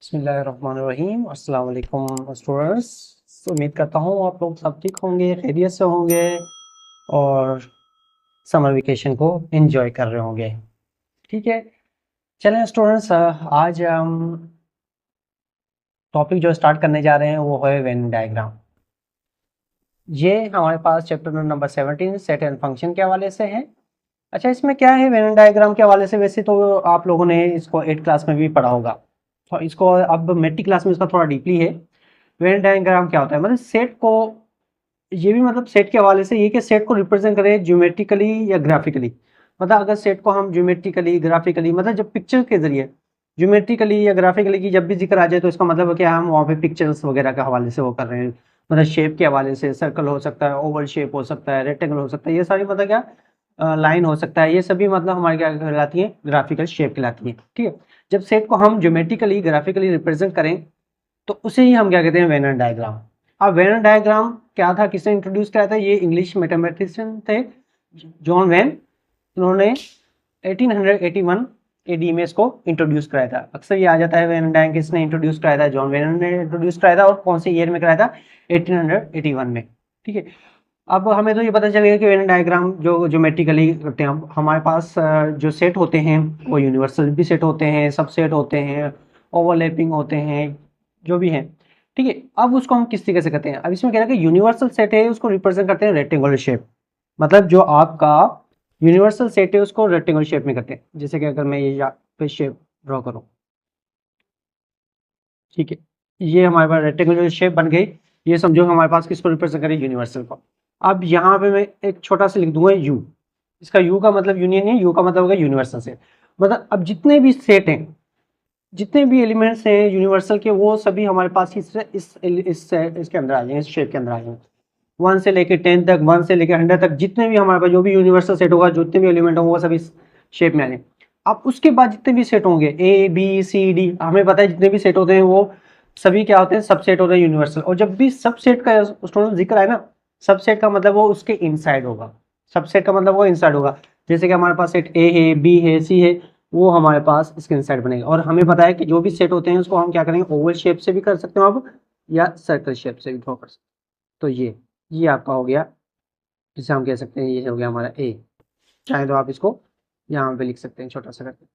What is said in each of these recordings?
बिस्मिल्लाहिर्रहमानिर्रहीम। अस्सलाम वालेकुम स्टूडेंट्स। उम्मीद करता हूँ आप लोग सब ठीक होंगे, खैरियत से होंगे और समर वेकेशन को एंजॉय कर रहे होंगे। ठीक है, चलें स्टूडेंट्स, आज हम टॉपिक जो स्टार्ट करने जा रहे हैं वो है वेन डायग्राम। ये हमारे पास chapter number 17 set and function के हवाले से है। अच्छा, इसमें क्या है वेन डायग्राम के हवाले से? वैसे तो आप लोगों ने इसको 8 क्लास में भी पढ़ा होगा, तो इसको अब मेट्रिक क्लास में इसका थोड़ा डीपली है। वेन डायग्राम क्या होता है? मतलब सेट को, ये भी मतलब सेट के हवाले से ये कि सेट को रिप्रेजेंट करें ज्योमेट्रिकली या ग्राफिकली। मतलब अगर सेट को हम ज्योमेट्रिकली ग्राफिकली, मतलब जब पिक्चर के जरिए ज्योमेट्रिकली या ग्राफिकली की जब भी जिक्र आ जाए तो इसका मतलब क्या, हम वहाँ पे पिक्चर्स वगैरह के हवाले से वो कर रहे हैं। मतलब शेप के हवाले से सर्कल हो सकता है, ओवल शेप हो सकता है, रेक्टेंगल हो सकता है, ये सारी मतलब क्या लाइन हो सकता है, ये सभी मतलब हमारी क्या कहलाती है, ग्राफिकल शेप कहलाती है। ठीक है, जब सेट को हम ज्योमेट्रिकली ग्राफिकली रिप्रेजेंट करें तो उसे ही हम क्या कहते हैं, वेनन डायग्राम। अब वेनन डायग्राम क्या था, किसने इंट्रोड्यूस किया था? ये इंग्लिश मैथमेटिशियन थे जॉन वेन। उन्होंने 1881 एडी में इसको इंट्रोड्यूस कराया था। अक्सर ये आ जाता है वेनन डायग्राम किसने इंट्रोड्यूस कराया था, जॉन वेनन ने इंट्रोड्यूस कराया था। और कौन से ईयर में कराया था? 1881 में। ठीक है, अब हमें तो ये पता चलेगा कि वेन डायग्राम जो ज्योमेट्रिकली करते हैं। अब हमारे पास जो सेट होते हैं वो यूनिवर्सल भी सेट होते हैं, सब सेट होते हैं, ओवरलैपिंग होते हैं, जो भी है। ठीक है, अब उसको हम किस तरीके से करते हैं? अब इसमें कह रहा है कि यूनिवर्सल सेट है उसको रिप्रेजेंट करते हैं रेक्टेंगुलर शेप। मतलब जो आपका यूनिवर्सल सेट है उसको रेक्टेंगुलर शेप में करते हैं। जैसे कि अगर मैं ये यहाँ पे शेप ड्रॉ करूँ, ठीक है, ये हमारे पास रेक्टेंगुलर शेप बन गई। ये समझो हमारे पास किसको रिप्रेजेंट करें, यूनिवर्सल को। अब यहाँ पे मैं एक छोटा सा लिख दूंगा यू। इसका यू का मतलब यूनियन है, यू का मतलब होगा यूनिवर्सल सेट। मतलब अब जितने भी सेट हैं, जितने भी एलिमेंट्स हैं यूनिवर्सल के, वो सभी हमारे पास इसके अंदर आ जाएंगे, इस शेप के अंदर आ जाएंगे। 1 से लेकर 10 तक, 1 से लेकर 100 तक, जितने भी हमारे पास जो भी यूनिवर्सल सेट होगा, जितने भी एलिमेंट होंगे वो सभी शेप में आ जाएंगे। अब उसके बाद जितने भी सेट होंगे ए बी सी डी, हमें पता है जितने भी सेट होते हैं वो सभी क्या होते हैं, सबसेट होते हैं यूनिवर्सल। और जब भी सबसेट का स्टूडेंट जिक्र है ना, सबसेट का मतलब वो उसके इनसाइड होगा। सबसेट का मतलब वो इनसाइड होगा। जैसे कि हमारे पास सेट ए है, बी है, सी है, वो हमारे पास इसके इनसाइड बनेगा। और हमें पता है कि जो भी सेट होते हैं उसको हम क्या करेंगे, ओवल शेप से भी कर सकते हो आप, या सर्कल शेप से भी ड्रॉ कर सकते हो। तो ये आपका हो गया, जिसे हम कह सकते हैं ये हो गया हमारा ए। चाहे तो आप इसको यहाँ पे लिख सकते हैं छोटा सा करके।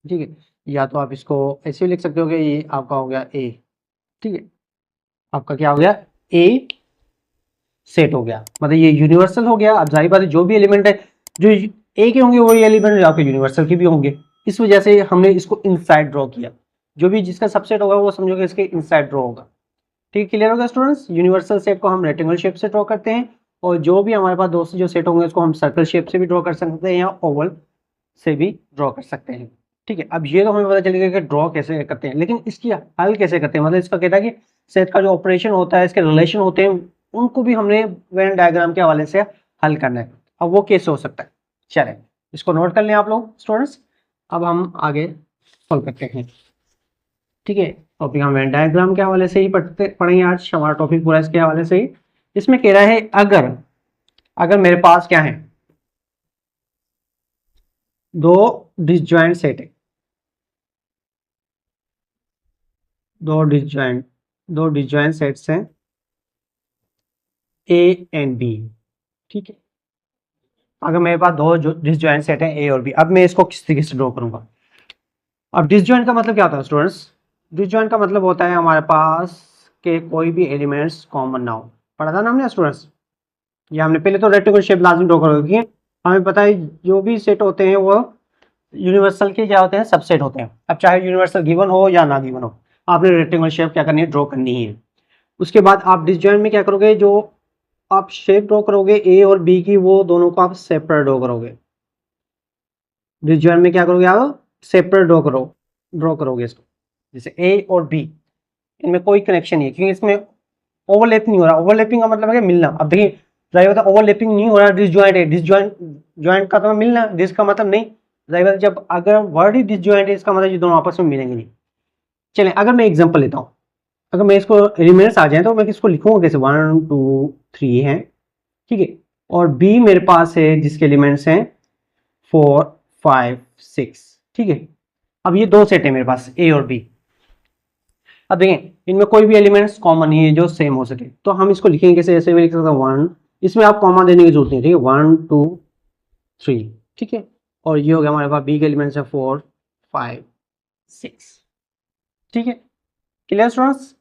ठीक है, या तो आप इसको ऐसे भी लिख सकते हो कि ये आपका हो गया ए। ठीक है, आपका क्या हो गया, ए सेट हो गया, मतलब ये यूनिवर्सल हो गया। अब जाहिर बात है जो भी एलिमेंट है जो ए के होंगे वही एलिमेंट आपके यूनिवर्सल के भी होंगे। इस वजह से हमने इसको इनसाइड ड्रॉ किया। जो भी जिसका सबसेट होगा वो समझो कि इसके इनसाइड ड्रॉ होगा। ठीक है, क्लियर होगा स्टूडेंट्स? यूनिवर्सल सेट को हम रेक्टेंगल शेप से ड्रॉ करते हैं, और जो भी हमारे पास दोस्त जो सेट होंगे उसको हम सर्कल शेप से भी ड्रॉ कर सकते हैं या ओवल से भी ड्रॉ कर सकते हैं। ठीक है, अब ये तो हमें पता चलेगा कि ड्रॉ कैसे करते हैं, लेकिन इसकी हल कैसे करते हैं? मतलब इसका कहता है कि सेट का जो ऑपरेशन होता है, इसके रिलेशन होते हैं, उनको भी हमने वेन डायग्राम के हवाले से हल करना है। अब वो कैसे हो सकता है, चलें इसको नोट कर लें आप लोग स्टूडेंट्स। अब हम आगे सॉल्व करते हैं। ठीक है, टॉपिक हम वेन डायग्राम के हवाले से ही पढ़ेंगे आज। हमारा टॉपिक पूरा इसके हवाले से ही। इसमें कह रहा है अगर अगर मेरे पास क्या है, दो डिसजॉइंट सेट है, दो डिसजॉइंट सेट्स हैं ए एंड बी। ठीक है, अगर मेरे पास दो डिसजॉइंट सेट है ए और बी, अब मैं इसको किस तरीके से ड्रॉ करूंगा? अब डिसजॉइंट का मतलब क्या होता है स्टूडेंट्स? डिसजॉइंट का मतलब होता है हमारे पास के कोई भी एलिमेंट्स कॉमन ना हो। पढ़ा था ना हमने स्टूडेंट्स? ये हमने पहले तो रेक्टेंगल शेप लाजमी ड्रॉ करोगे, हमें पता है जो भी सेट होते हैं वो यूनिवर्सल के क्या होते हैं, सबसेट होते हैं। अब चाहे यूनिवर्सल गिवन हो या ना गिवन हो, आपने रेक्टेंगल शेप क्या करनी है, ड्रॉ करनी है। उसके बाद आप डिसजॉइंट में क्या करोगे, जो आप शेप ड्रॉ करोगे ए और बी की, वो दोनों को आप सेपरेट ड्रॉ करोगे। डिसजॉइंट में क्या करोगे, आप सेपरेट ड्रॉ करोगे इसको। जैसे ए और बी, इनमें कोई कनेक्शन नहीं है क्योंकि इसमें ओवरलैप नहीं हो रहा। ओवरलैपिंग का मतलब है मिलना। अब देखिए जाहिर बात है ओवरलैपिंग नहीं हो रहा, डिसजॉइंट है। डिसजॉइंट जॉइंट का तो मिलना, डिस का मतलब नहीं। जाहिर बात है जब अगर वर्ड ही डिसजॉइंट है इसका मतलब ये दोनों आपस में मिलेंगे नहीं। चलें अगर मैं एग्जांपल लेता हूँ, अगर मैं इसको एलिमेंट्स आ जाए तो मैं इसको लिखूंगा कैसे, 1 2 3 है। ठीक है, और बी मेरे पास है जिसके एलिमेंट्स हैं 4 5 6। ठीक है, अब ये दो सेट है मेरे पास ए और बी। अब देखें इनमें कोई भी एलिमेंट्स कॉमन नहीं है जो सेम हो सके, तो हम इसको लिखेंगे कैसे, ऐसे भी लिख सकते हैं 1, इसमें आप कॉमन देने की जरूरत नहीं, ठीक है, 1 2 3, ठीक है। और ये हो गया हमारे पास बी के एलिमेंट्स है 4 5 6, ठीक है, क्लियर स्टूडेंट्स।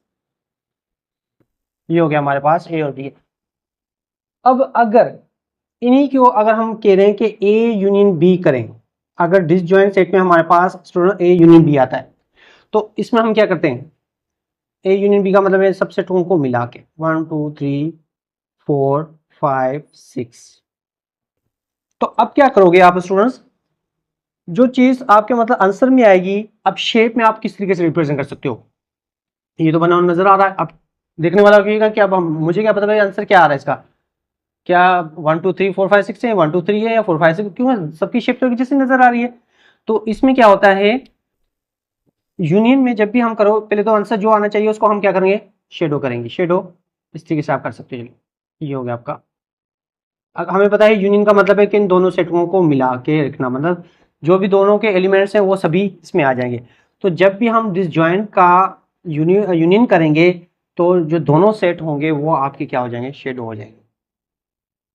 ये हो गया हमारे पास ए और बी। अब अगर इन्हीं को अगर हम कह रहे हैं कि ए यूनियन बी करें, अगर डिसजॉइंट सेट में हमारे पास स्टूडेंट ए यूनियन बी आता है, तो इसमें हम क्या करते हैं, ए यूनियन बी का मतलब है सब सेटों को मिला के 1 2 3 4 5 6। तो अब क्या करोगे आप स्टूडेंट्स, जो चीज आपके मतलब आंसर में आएगी, अब शेप में आप किस तरीके से रिप्रेजेंट कर सकते हो, ये तो बना हुआ नजर आ रहा है। अब देखने वाला कहेगा कि अब मुझे क्या पता भाई आंसर क्या आ रहा है इसका, क्या 1 2 3 4 5 6 है, 1 2 3 है या 4 5 6, क्यों है, सबकी शेप तो जैसे नजर आ रही है। तो इसमें क्या होता है, यूनियन में जब भी हम करो पहले तो आंसर जो आना चाहिए उसको हम क्या करेंगे, शेडो करेंगे, शेडो इस तरीके से आप कर सकते हो। ये हो गया आपका। अब हमें पता है यूनियन का मतलब है कि इन दोनों सेटों को मिला के रखना, मतलब जो भी दोनों के एलिमेंट्स हैं वो सभी इसमें आ जाएंगे। तो जब भी हम डिसजॉइंट का यूनियन करेंगे तो जो दोनों सेट होंगे वो आपके क्या हो जाएंगे, शेडो हो जाएंगे।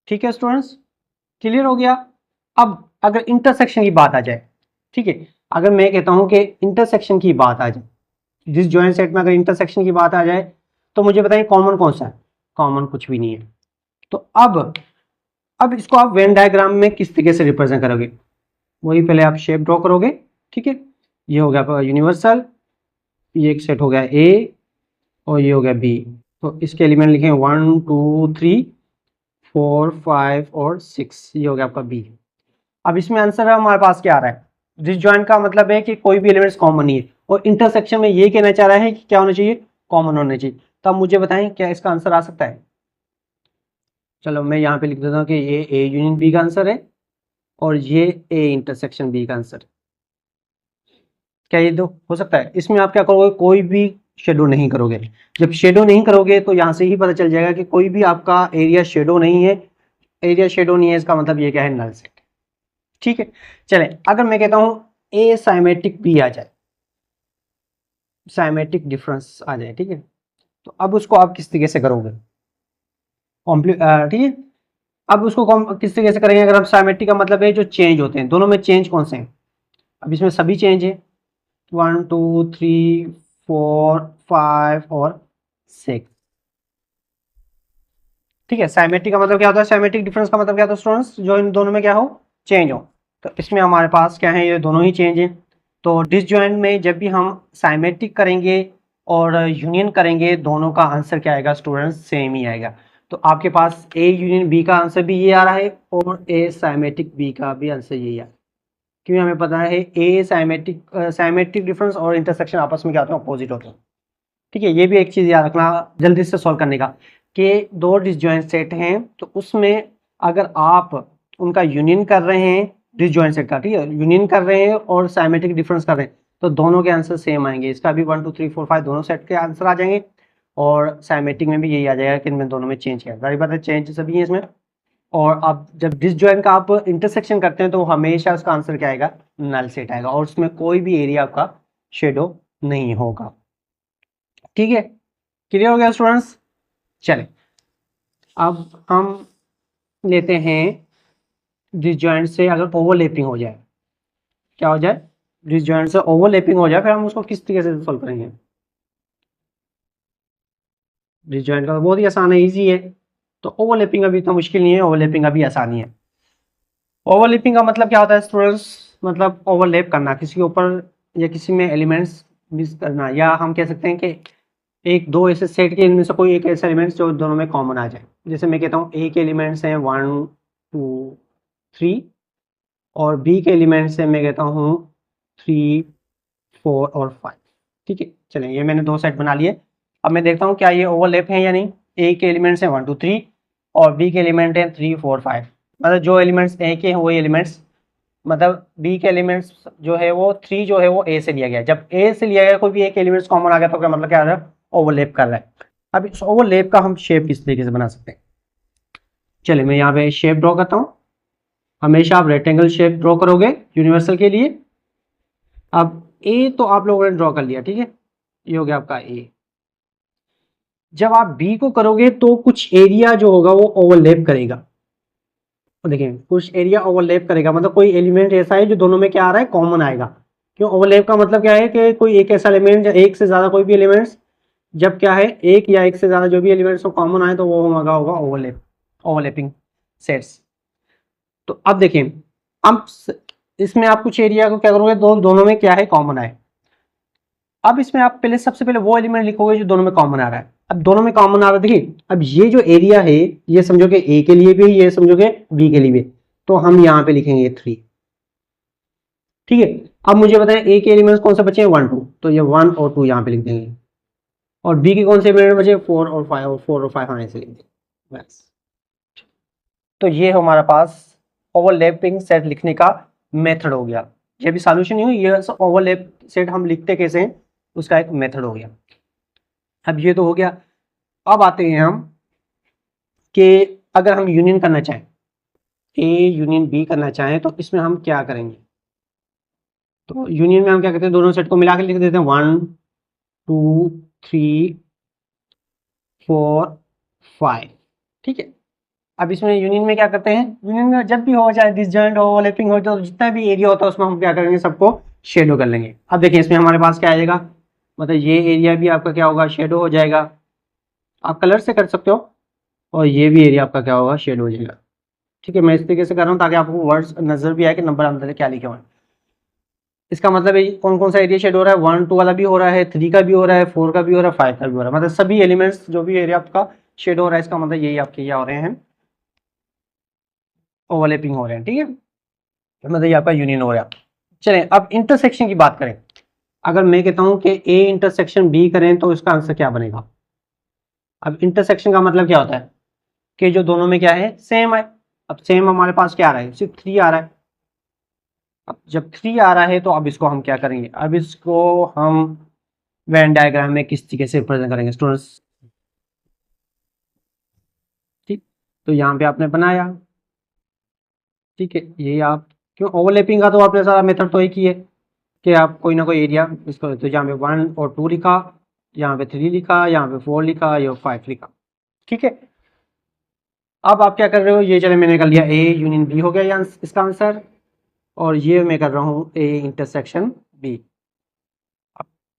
ठीक है स्टूडेंट्स, क्लियर हो गया। अब अगर इंटरसेक्शन की बात आ जाए, ठीक है, अगर मैं कहता हूं कि इंटरसेक्शन की बात आ जाए, डिसजॉइंट सेट में अगर इंटरसेक्शन की बात आ जाए, तो मुझे बताइए कॉमन कौन सा है, कॉमन कुछ भी नहीं है। तो अब इसको आप वेन डायग्राम में किस तरीके से रिप्रेजेंट करोगे, वही पहले आप शेप ड्रॉ करोगे, ठीक है। ये हो गया आपका यूनिवर्सल, ये एक सेट हो गया ए और ये हो गया बी, तो इसके एलिमेंट लिखे 1 2 3 4 5 और 6, ये हो गया आपका बी। अब इसमें आंसर हमारे पास क्या आ रहा है, डिसजॉइंट का मतलब है कि कोई भी एलिमेंट्स कॉमन नहीं है, और इंटरसेक्शन में ये कहना चाह रहा है कि क्या होना चाहिए, कॉमन होना चाहिए। तो अब मुझे बताएं क्या इसका आंसर आ सकता है। चलो मैं यहाँ पे लिख देता हूँ कि ये ए यूनियन बी का आंसर है और ये ए इंटरसेक्शन बी का आंसर है। क्या ये दो हो सकता है, इसमें आप क्या करोगे, कोई भी शेडो नहीं करोगे। जब शेडो नहीं करोगे तो यहाँ से ही पता चल जाएगा कि कोई भी आपका एरिया शेडो नहीं है, एरिया शेडो नहीं है, इसका मतलब ये क्या है, नल सेट। ठीक है, चले अगर मैं कहता हूं ए साइमेट्रिक बी आ जाए, साइमेट्रिक डिफरेंस आ जाए, ठीक है, तो अब उसको आप किस तरीके से करोगे, ठीक है। अब उसको किस तरीके से करेंगे, अगर हम साइमेट्रिक का मतलब है जो चेंज होते हैं, दोनों में चेंज कौन से हैं, अब इसमें सभी चेंज है 1 2 3 4 5 और 6, ठीक है। साइमेट्रिक का मतलब क्या होता है, साइमेट्रिक डिफरेंस का मतलब क्या होता है स्टूडेंट्स, जो इन दोनों में क्या हो, चेंज हो। तो इसमें हमारे पास क्या है, ये दोनों ही चेंज है। तो डिसजॉइंट में जब भी हम साइमेट्रिक करेंगे और यूनियन करेंगे, दोनों का आंसर क्या आएगा स्टूडेंट्स, सेम ही आएगा। तो आपके पास ए यूनियन बी का आंसर भी ये आ रहा है और ए साइमेट्रिक बी का भी आंसर यही है, क्योंकि हमें पता है ए साइमेट्रिक डिफरेंस और इंटरसेक्शन आपस में क्या होते हैं, अपोजिट होते हैं। ठीक है, ये भी एक चीज याद रखना जल्दी से सॉल्व करने का, कि दो डिसजॉइंट सेट हैं तो उसमें अगर आप उनका यूनियन कर रहे हैं, डिसजॉइंट सेट का, ठीक है, यूनियन कर रहे हैं और साइमेट्रिक डिफरेंस कर रहे हैं, तो दोनों के आंसर सेम आएंगे। इसका भी 1 2 3 4 5 दोनों सेट के आंसर आ जाएंगे, और साइमेट्रिक में भी यही आ जाएगा कि इनमें दोनों में चेंज क्या है, बात है, चेंज सभी है इसमें। और अब जब डिसजॉइंट का आप इंटरसेक्शन करते हैं तो हमेशा उसका आंसर क्या आएगा, नल सेट आएगा, और उसमें कोई भी एरिया आपका शेडो नहीं होगा। ठीक है, क्लियर हो गया स्टूडेंट्स। चले अब हम लेते हैं डिसजॉइंट से अगर ओवरलैपिंग हो जाए, क्या हो जाए, डिसजॉइंट से ओवरलैपिंग हो जाए, फिर हम उसको किस तरीके से सॉल्व करेंगे। डिसजॉइंट का तो बहुत ही आसान है, इजी है, तो ओवरलैपिंग का भी इतना मुश्किल नहीं है, ओवरलैपिंग का भी आसानी है। ओवरलैपिंग का मतलब क्या होता है स्टूडेंट्स, मतलब ओवरलैप करना किसी के ऊपर या किसी में एलिमेंट्स मिस करना, या हम कह सकते हैं कि एक दो ऐसे सेट के इनमें से कोई एक ऐसा एलिमेंट्स जो दोनों में कॉमन आ जाए। जैसे मैं कहता हूँ ए के एलिमेंट्स हैं 1 2 3 और बी के एलिमेंट्स हैं मैं कहता हूँ 3 4 और 5, ठीक है। चलें ये मैंने दो सेट बना लिए, अब मैं देखता हूँ क्या ये ओवरलैप है या नहीं। ए के एलिमेंट्स हैं 1 2 3 और बी के एलिमेंट हैं 3 4 5, मतलब जो एलिमेंट्स ए के हैं वही एलिमेंट्स, मतलब बी के एलिमेंट्स जो है वो 3 जो है वो ए से लिया गया। जब ए से लिया गया कोई भी एक एलिमेंट्स कॉमन आ गया तो क्या मतलब क्या आ रहा है, ओवरलैप कर रहा है। अब इस ओवरलैप का हम शेप किस तरीके से बना सकते हैं, चलिए मैं यहाँ पे शेप ड्रॉ करता हूँ। हमेशा आप रेक्टेंगल शेप ड्रॉ करोगे यूनिवर्सल के लिए। अब ए तो आप लोगों ने ड्रॉ कर लिया, ठीक है, ये हो गया आपका ए। जब आप बी को करोगे तो कुछ एरिया जो होगा वो ओवरलैप करेगा। तो देखिए कुछ एरिया ओवरलैप करेगा, मतलब कोई एलिमेंट ऐसा है जो दोनों में क्या आ रहा है, कॉमन आएगा। क्यों ओवरलैप का मतलब क्या है कि कोई एक ऐसा एलिमेंट, एक से ज्यादा कोई भी एलिमेंट्स जब क्या है एक या एक से ज्यादा जो भी एलिमेंट्स को कॉमन आए तो वो होगा ओवरलैपिंग सेट्स। तो अब देखिए अब इसमें आप कुछ एरिया को क्या करोगे, दोनों में क्या है, कॉमन आए। अब इसमें आप पहले सबसे पहले वो एलिमेंट लिखोगे जो दोनों में कॉमन आ रहा है। अब दोनों में कॉमन आ रहा है, देखिए अब ये जो एरिया है ये समझोगे ए के लिए भी, ये समझोगे बी के लिए भी, तो हम यहाँ पे लिखेंगे 3। ठीक है, अब मुझे बताएं ए के एलिमेंट्स कौन से बचे हैं, 1 2, तो ये 1 और 2 यहाँ पे लिख देंगे। और बी के कौन से एलिमेंट बचे, 4 और 5, और 4 और 5 हाँ ऐसे लिख देंगे बस। तो ये हमारे पास ओवरलैपिंग सेट लिखने का मेथड हो गया। ये भी सॉल्यूशन नहीं हुई, ये ओवरलैप सेट हम लिखते कैसे हैं उसका एक मेथड हो गया। अब ये तो हो गया। अब आते हैं हम कि अगर हम यूनियन करना चाहें, ए यूनियन बी करना चाहें तो इसमें हम क्या करेंगे। तो यूनियन में हम क्या करते हैं, दोनों सेट को मिला के लिख देते हैं 1 2 3 4 5। ठीक है, अब इसमें यूनियन में क्या करते हैं, यूनियन में जब भी हो चाहे डिसजॉइंट हो ओवरलैपिंग हो, तो जितना भी एरिया होता है उसमें हम क्या करेंगे, सबको शेडो कर लेंगे। अब देखिए इसमें हमारे पास क्या आएगा, मतलब ये एरिया भी आपका क्या होगा, शेडो हो जाएगा। आप कलर से कर सकते हो, और ये भी एरिया आपका क्या होगा, शेडो हो जाएगा। ठीक है, मैं इस तरीके से कर रहा हूँ ताकि आपको वर्ड्स नजर भी आए कि नंबर अंदर क्या लिखे हुए हैं। इसका मतलब है कौन कौन सा एरिया शेड हो रहा है, 1 2 वाला भी हो रहा है, 3 का भी हो रहा है, 4 का भी हो रहा है, 5 का भी हो रहा है, मतलब सभी एलिमेंट्स जो भी एरिया आपका शेड हो रहा है, इसका मतलब यही आपके क्या हो रहे हैं, ओवरलैपिंग हो रहे हैं। ठीक है, मतलब ये आपका यूनियन हो रहा है। चलें अब इंटरसेक्शन की बात करें। अगर मैं कहता हूं कि ए इंटरसेक्शन बी करें तो इसका आंसर क्या बनेगा। अब इंटरसेक्शन का मतलब क्या होता है कि जो दोनों में क्या है, सेम है। अब सेम हमारे पास क्या आ रहा है, सिर्फ 3 आ रहा है। अब जब 3 आ रहा है तो अब इसको हम क्या करेंगे, अब इसको हम वेन डायग्राम में किस तरीके से रिप्रेजेंट करेंगे स्टूडेंट्स। ठीक, तो यहाँ पे आपने बनाया, ठीक है, ये आप क्यों ओवरलैपिंग का तो आपने सारा मेथड तो एक ही है कि आप कोई ना कोई एरिया इसको, तो यहाँ पे 1 और 2 लिखा, यहाँ पे 3 लिखा, यहाँ पे 4 लिखा, ये 5 लिखा। ठीक है, अब आप क्या कर रहे हो, ये चले मैंने कर लिया ए यूनियन बी हो गया ये इसका आंसर, और ये मैं कर रहा हूँ ए इंटरसेक्शन बी।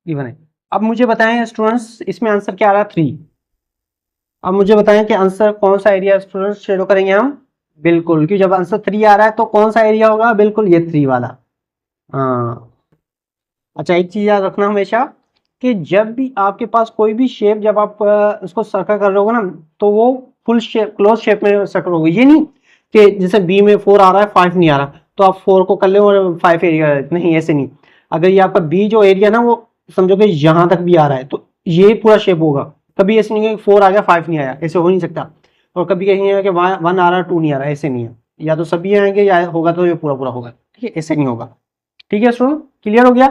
इवन है। अब मुझे बताएं स्टूडेंट्स इसमें आंसर क्या आ रहा है, 3। अब मुझे बताएं कि आंसर कौन सा एरिया स्टूडेंट्स शेडो करेंगे हम, बिल्कुल, कि जब आंसर 3 आ रहा है तो कौन सा एरिया होगा, बिल्कुल ये 3 वाला। हाँ, अच्छा एक चीज याद रखना हमेशा कि जब भी आपके पास कोई भी शेप, जब आप उसको सर्कल कर रहे हो ना, तो वो फुल शेप क्लोज शेप में सर्कल होगा। ये नहीं कि जैसे बी में 4 आ रहा है 5 नहीं आ रहा तो आप 4 को कर ले और 5 एरिया, नहीं ऐसे नहीं। अगर ये आपका बी जो एरिया ना वो समझो कि यहाँ तक भी आ रहा है तो ये पूरा शेप होगा। कभी ऐसे नहीं है 4 आ गया 5 नहीं आया, ऐसे हो नहीं सकता। और कभी कहीं है कि 1 आ रहा है 2 नहीं आ रहा, ऐसे नहीं है। या तो सभी आएंगे या होगा तो ये पूरा पूरा होगा। ठीक है, ऐसे नहीं होगा। ठीक है स्टूडेंट, क्लियर हो गया।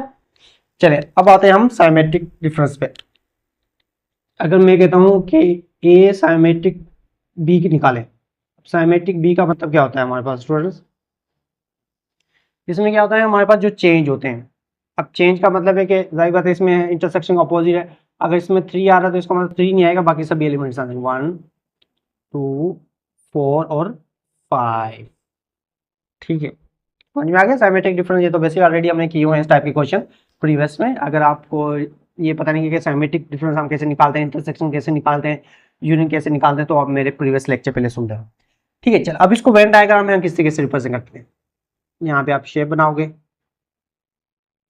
चले अब आते हैं हम साइमेट्रिक डिफरेंस पे। अगर मैं कहता हूं कि ए साइमेट्रिक बी की निकालें, साइमेट्रिक बी का मतलब क्या होता है हमारे पास स्टूडेंट्स, इसमें क्या होता है हमारे पास जो चेंज होते हैं। अब चेंज का मतलब है कि जाहिर बात है इसमें इंटरसेक्शन अपोजिट है। अगर इसमें 3 आ रहा है तो इसका मतलब 3 नहीं आएगा, बाकी सभी एलिमेंट्स आ जाएंगे 1 2 4 और 5। ठीक है, समझ में आ गया साइमेट्रिक डिफरेंस। ये तो वैसे ऑलरेडी हमने किए हुए हैं इस टाइप के क्वेश्चन प्रीवियस में। अगर आपको ये पता नहीं कि साइमेट्रिक डिफरेंस हम कैसे निकालते हैं, इंटरसेक्शन कैसे निकालते हैं, यूनियन कैसे निकालते हैं, तो आप मेरे प्रीवियस लेक्चर पहले सुन रहे हो। ठीक है, चल अब इसको वेन डायग्राम में हम किस तरीके से रिप्रेजेंट करते हैं। यहाँ पे आप शेप बनाओगे,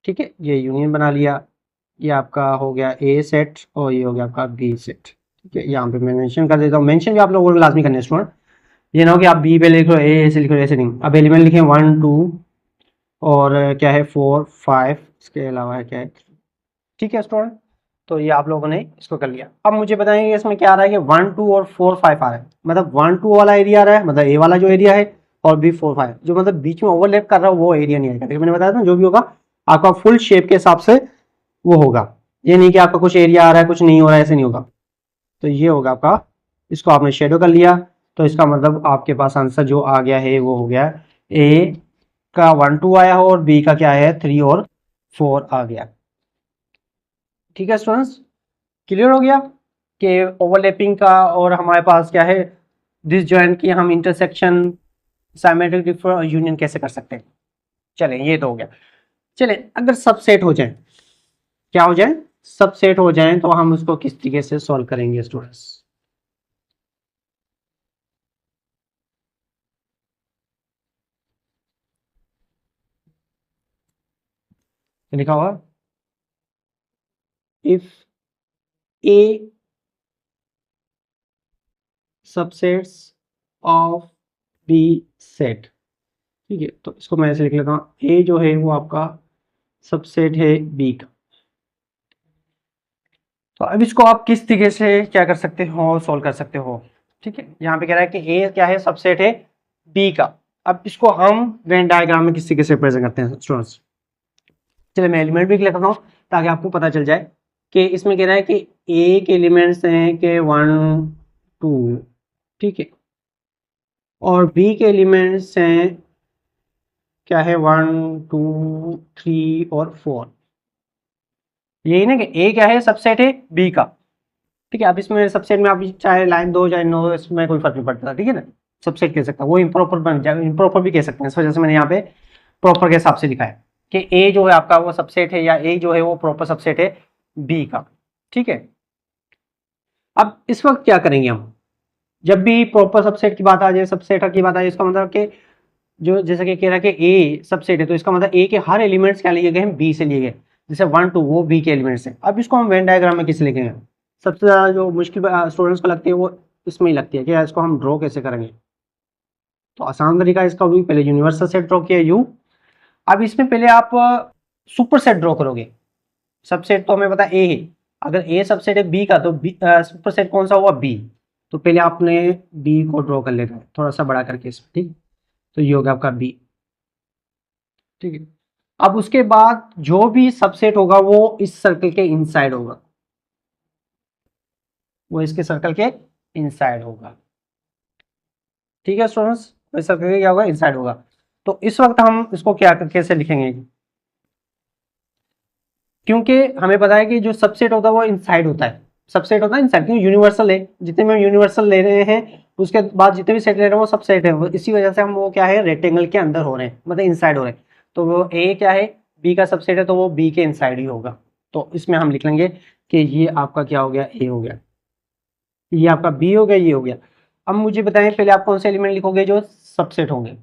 ठीक है, ये यूनियन बना लिया, ये आपका हो गया ए सेट और ये हो गया आपका बी सेट। ठीक है, यहाँ पे मैं मेंशन कर देता हूँ, मेंशन भी आप लोगों को लाजमी करने स्टूडेंट। ये ना हो कि आप बी पे लिख लो, ए ऐसे लिख लो, ऐसे नहीं। अब एलिमेंट लिखे 1 2 और क्या है 4 5, इसके अलावा है क्या है। ठीक है स्टूडेंट, तो ये आप लोगों ने इसको कर लिया। अब मुझे बताएंगे इसमें क्या आ रहा है कि 1 2 और 4 5 आ रहा है, मतलब 1 2 वाला एरिया आ रहा है, मतलब ए वाला जो एरिया है, और बी 4 5 जो मतलब बीच में ओवरलैप कर रहा है वो एरिया नहीं आएगा। मैंने बताया था जो भी होगा आपका फुल शेप के हिसाब से वो होगा। ये नहीं कि आपका कुछ एरिया आ रहा है कुछ नहीं हो रहा है, ऐसे नहीं होगा। तो ये होगा आपका, इसको आपने शेडो कर लिया, तो इसका मतलब आपके पास आंसर जो आ गया है वो हो गया ए का 1 2 आया हो और बी का क्या है 3 और 4 आ गया। ठीक है स्टूडेंट्स, क्लियर हो गया कि ओवरलैपिंग का और हमारे पास क्या है डिसजॉइंट की हम इंटरसेक्शन सिमेट्रिक यूनियन कैसे कर सकते हैं। चलें ये तो हो गया। चलें अगर सबसेट हो जाए, क्या हो जाए, सबसेट हो जाए तो हम उसको किस तरीके से सॉल्व करेंगे स्टूडेंट्स। लिखा हुआ if a subsets of b set, ठीक है, तो इसको मैं ऐसे लिख लेता हूँ, ए जो है वो आपका सबसेट है बी का। तो अब इसको आप किस तरीके से क्या कर सकते हो, सॉल्व कर सकते हो। ठीक है, यहाँ पे कह रहा है कि ए क्या है, सबसेट है बी का। अब इसको हम वेन डायग्राम में किस तरीके से प्रेजेंट करते हैं स्टूडेंट्स। चलिए मैं एलिमेंट भी लिखता हूँ ताकि आपको पता चल जाए कि इसमें कह रहा है कि ए के एलिमेंट्स हैं कि 1 2, ठीक है, और बी के एलिमेंट्स हैं क्या है 1 2 3 और 4। यही ना कि ए क्या है, सबसेट है बी का। ठीक है, अब इसमें सबसेट में आप चाहे लाइन दो चाहे नो, इसमें कोई फर्क नहीं पड़ता, ठीक है ना, सबसेट कह सकता है, वो इम्प्रॉपर बन जाए, इम्प्रॉपर भी कह सकते हैं। इस वजह से मैंने यहाँ पे प्रॉपर के हिसाब से लिखा है कि ए जो है आपका वो सबसेट है, या ए जो है वो प्रॉपर सबसेट है बी का। ठीक है, अब इस वक्त क्या करेंगे हम, जब भी प्रॉपर सबसेट की बात आ जाए, सबसेट की बात आ जाए, इसका मतलब कि जो जैसे कि कह रहा है कि ए सबसेट है, तो इसका मतलब ए के हर एलिमेंट्स क्या लिए गए हैं, बी से लिए गए, जैसे 1 2 वो बी के एलिमेंट्स हैं। अब इसको हम वेन डायग्राम में किसे लिखेंगे, सबसे ज़्यादा जो मुश्किल स्टूडेंट्स को लगती है वो इसमें ही लगती है कि इसको हम ड्रॉ कैसे करेंगे। तो आसान तरीका इसका भी, पहले यूनिवर्सल सेट ड्रॉ किया यू, अब इसमें पहले आप सुपर सेट ड्रॉ करोगे। सबसेट तो हमें पता ए है, अगर ए सबसेट है बी का तो बी सुपर सेट कौन सा हुआ, बी। तो पहले आपने बी को ड्रॉ कर लेना है थोड़ा सा बड़ा करके इसमें, ठीक। तो ये होगा आपका बी, ठीक है। अब उसके बाद जो भी सबसेट होगा वो इस सर्कल के इनसाइड होगा, वो इसके सर्कल के इनसाइड होगा, ठीक है स्टूडेंट्स, तो इस सर्कल के क्या होगा, इनसाइड होगा। तो इस वक्त हम इसको क्या कैसे लिखेंगे, क्योंकि हमें पता है कि जो सबसेट होता है वो इनसाइड होता है, सबसेट होता है इनसाइड, क्योंकि यूनिवर्सल है, जितने में यूनिवर्सल ले रहे हैं उसके बाद जितने भी सेट ले रहे हैं वो सब सेट है, इसी वजह से हम वो क्या है, रेक्टेंगल के अंदर हो रहे हैं, मतलब इनसाइड हो रहे हैं। तो वो ए क्या है, बी का सबसेट है, तो वो बी के इनसाइड ही होगा। तो इसमें हम लिख लेंगे कि ये आपका क्या हो गया, ए हो गया, ये आपका बी हो गया, ये हो गया। अब मुझे बताएं पहले आप कौन से एलिमेंट लिखोगे जो सबसेट होंगे,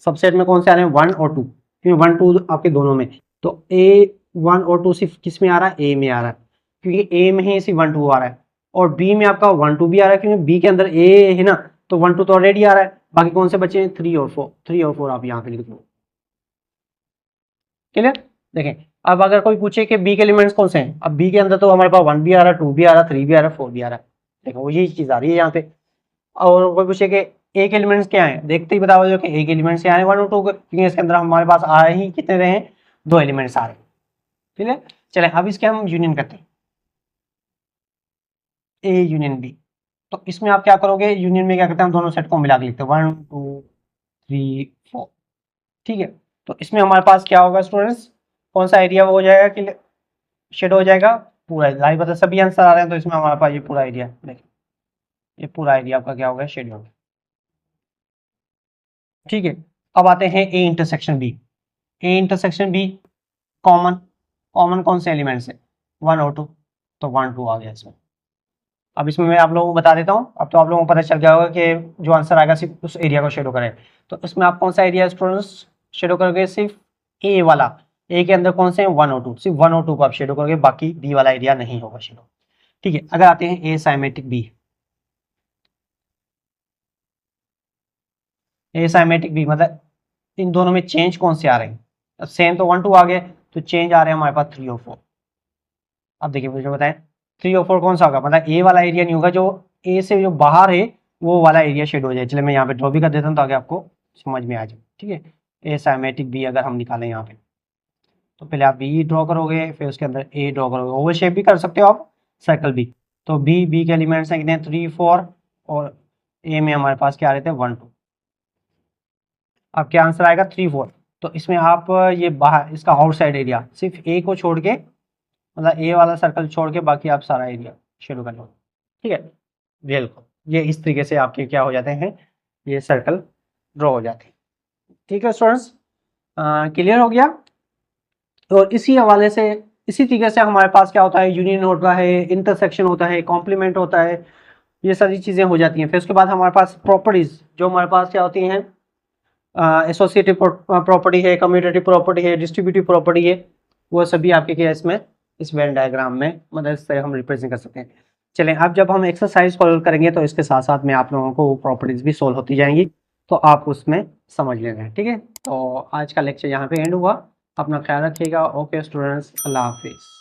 सबसेट में कौन से आ रहे हैं, 1 और 2, क्योंकि 1 2 आपके दोनों में। तो ए 1 और 2 सिर्फ किस में आ रहा है, ए में आ रहा है, क्योंकि ए में ही सिर्फ 1 2 आ रहा है, और बी में आपका 1 2 भी आ रहा है, क्योंकि बी के अंदर ए है ना, तो 1 2 तो ऑलरेडी आ रहा है। बाकी कौन से बचे हैं, 3 और 4, 3 और 4 आप यहाँ पे लिख दो, क्लियर। देखें अब अगर कोई पूछे कि बी के एलिमेंट्स कौन से हैं, अब बी के अंदर तो हमारे पास 1 भी आ रहा है, 2 भी आ रहा है, 3 भी आ रहा है, 4 भी आ रहा है, देखो वो यही चीज आ रही है यहाँ पे। और कोई पूछे कि ए के एलिमेंट्स क्या है, देखते ही बताओ जो कि ए के एलिमेंट्स क्या है, 1 और 2 के, क्योंकि इसके अंदर हमारे पास आ रहे ही कितने रहे हैं, 2 एलिमेंट्स आ रहे हैं, ठीक है। चले अब इसके हम यूनियन करते हैं, ए यूनियन बी। तो इसमें आप क्या करोगे, यूनियन में क्या करते हैं, हम दोनों सेट को मिला के लिखते हैं 1 2 3 4, ठीक है। तो इसमें हमारे पास क्या होगा स्टूडेंट्स, कौन सा एरिया हो जाएगा कि शेड हो जाएगा, पूरा लाइव बता, सभी आंसर आ रहे हैं, तो इसमें हमारे पास ये पूरा एरिया, देखिए ये पूरा एरिया आपका क्या होगा, शेड होगा, ठीक है। अब आते हैं a intersection b, a intersection b common, common कौन से एलिमेंट्स है, 1 और 2, तो 1 2 आ गया इसमें। अब इसमें मैं आप लोगों को बता देता हूँ, अब तो आप लोगों को पता चल गया होगा कि जो आंसर आएगा सिर्फ उस एरिया को शेडो करें। तो इसमें आप कौन सा एरिया स्टूडेंट्स शेडो करोगे, सिर्फ ए वाला, ए के अंदर कौन से हैं 1 और 2, सिर्फ 1 और 2 को आप शेडो करोगे, बाकी बी वाला एरिया नहीं होगा शेडो, ठीक है। अगर आते हैं ए साइमेट्रिक बी, ए साइमेट्रिक बी मतलब इन दोनों में चेंज कौन से आ रहे हैं, अब सेम तो 1 2 आ गए, तो चेंज आ रहे हैं हमारे पास 3 और 4। अब देखिए मुझे बताएं 3 और 4 कौन सा होगा, मतलब ए वाला एरिया नहीं होगा, जो ए से जो बाहर है वो वाला एरिया शेड हो जाए। चलिए मैं यहाँ पे ड्रॉ भी कर देता हूँ ताकि आपको समझ में आ जाए, ठीक है। ए साइमेट्रिक बी अगर हम निकालें यहाँ पे, तो पहले आप बी ड्रॉ करोगे, फिर उसके अंदर ए ड्रॉ करोगे, ओवल शेप भी कर सकते हो आप, सर्कल भी। तो बी के एलिमेंट्स हैं कितने, 3 4, और ए में हमारे पास क्या आ रहे थे 1 2। अब क्या आंसर आएगा 3 4। तो इसमें आप ये बाहर इसका आउटसाइड एरिया सिर्फ ए को छोड़ के मतलब ए वाला सर्कल छोड़ के बाकी आप सारा एरिया शुरू कर लो, ठीक है। बिल्कुल, ये इस तरीके से आपके क्या हो जाते हैं, ये सर्कल ड्रॉ हो जाते हैं, ठीक है स्टूडेंट्स। क्लियर हो गया। और इसी हवाले से, इसी तरीके से हमारे पास क्या होता है, यूनियन होता है, इंटरसेक्शन होता है, कॉम्प्लीमेंट होता है, ये सारी चीज़ें हो जाती हैं। फिर उसके बाद हमारे पास प्रॉपर्टीज़, जो हमारे पास क्या होती हैं, एसोसिएटिव प्रॉपर्टी है, कम्यूटेटिव प्रॉपर्टी है, डिस्ट्रीब्यूटिव प्रॉपर्टी है, वो सभी आपके क्या इसमें, इस वेन डायग्राम में मदद से हम रिप्रेजेंट कर सकते हैं। चलें, अब जब हम एक्सरसाइज सॉल्व करेंगे तो इसके साथ साथ में आप लोगों को वो प्रॉपर्टीज़ भी सॉल्व होती जाएंगी, तो आप उसमें समझ लेना, ठीक है। तो आज का लेक्चर यहाँ पे एंड हुआ। अपना ख्याल रखिएगा। ओके स्टूडेंट्स, अल्लाह हाफिज़।